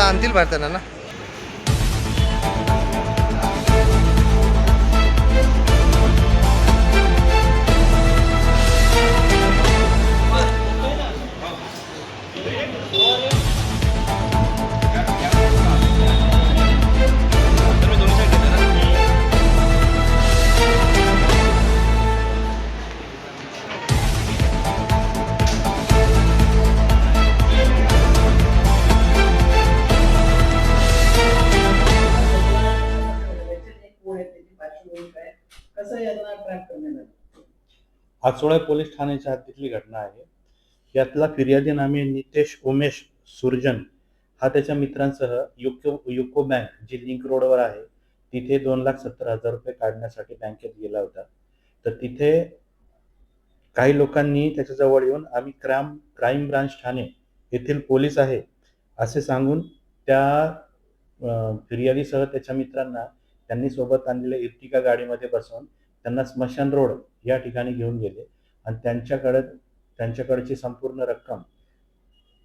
आणतील भारताना ना. आचोळे पोलीस ठाण्याच्या हद्दीतली घटना आहे. यातला फिर्यादी नामे नितेश उमेश सुरजन हा त्याच्या मित्रांसह युको बँक जी लिंक रोडवर आहे तिथे 2,70,000 रुपये काढण्यासाठी बँकेत गेला होता. तर तिथे काही लोकांनी त्याच्याजवळ येऊन आम्ही क्राईम ब्रांच ठाणे येथील पोलीस आहे असे सांगून त्या फिर्यादीसह त्याच्या मित्रांना त्यांनी सोबत आणलेल्या इर्टिगा गाडीमध्ये बसवून त्यांना स्मशान रोड या ठिकाणी घेऊन गेले आणि त्यांच्याकडची संपूर्ण रक्कम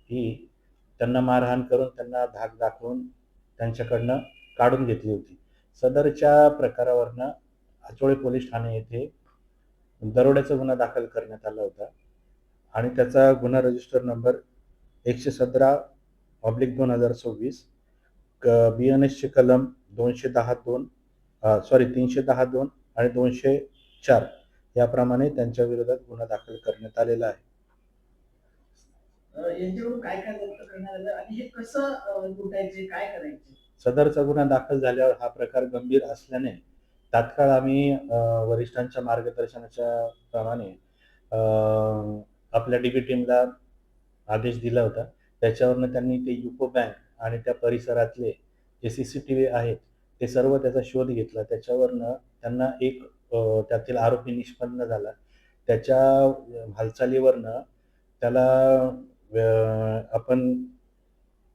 ही त्यांना मारहाण करून त्यांना धाक दाखवून त्यांच्याकडनं काढून घेतली होती. सदरच्या प्रकारावरनं आचोळे पोलीस ठाणे येथे दरोड्याचा गुन्हा दाखल करण्यात आला होता आणि त्याचा गुन्हा रजिस्टर नंबर 117/2026 BNS चे कलम 310(2) आणि 204 याप्रमाणे त्यांच्या विरोधात गुन्हा दाखल करण्यात आलेला आहे. यांच्याकडून काय काय जप्त करण्यात आलं आणि हे कसं लुटायचे, काय करायचे? सदरचा गुन्हा दाखल झाल्यावर हा प्रकार गंभीर असल्याने तात्काळ आम्ही वरिष्ठांच्या मार्गदर्शनाच्या प्रमाणे आपल्या DB टीमला आदेश दिला होता. त्याच्यावरनं त्यांनी ते युको बँक आणि त्या परिसरातले जे CCTV आहेत ते सर्व त्याचा शोध घेतला. त्याच्यावरनं त्यांना एक त्यातील आरोपी निष्पन्न झाला. त्याच्या हालचालीवरनं त्याला आपण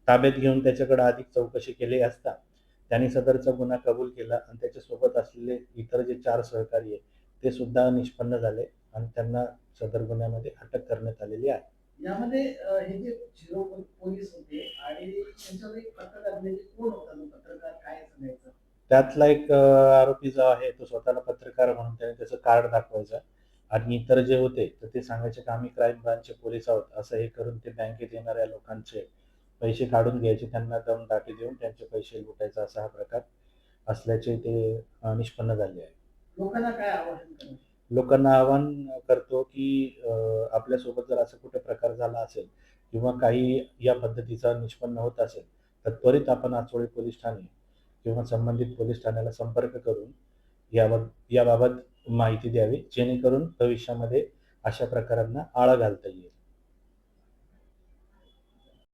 ताब्यात घेऊन त्याच्याकडे अधिक चौकशी केली असता त्यांनी सदरचा गुन्हा कबूल केला आणि त्याच्यासोबत असलेले इतर जे 4 सहकारी आहेत ते सुद्धा निष्पन्न झाले आणि त्यांना सदर गुन्ह्यामध्ये अटक करण्यात आलेली आहे. यामध्ये हे जे झिरो पोलीस होते आणि त्यांच्यावर एक पत्रकार म्हणजे कोण होता तो पत्रकार, काय सांगायचं? त्यातला एक आरोपी जो आहे तो स्वतःला पत्रकार म्हणून त्याने त्याचं कार्ड दाखवायचं आणि इतर जे होते तर ते सांगायचे की आम्ही क्राईम ब्रांचचे पोलीस आहोत असं हे करून ते बँकेत येणाऱ्या लोकांचे पैसे काढून घ्यायचे, त्यांना दम दाटी देऊन त्यांचे पैसे लुटायचा असा हा प्रकार असल्याचे ते निष्पन्न झाले आहे. लोकांना काय आवाहन करायचं? लोकांना आवाहन करतो की आपल्यासोबत जर असं कुठे प्रकार झाला असेल किंवा काही या पद्धतीचा निष्पन्न होत असेल तर त्वरित आपण आचोळे पोलीस ठाणे किंवा संबंधित पोलीस ठाण्याला संपर्क करून याबाबत माहिती द्यावी जेणेकरून भविष्यामध्ये अशा प्रकारांना आळा घालता येईल.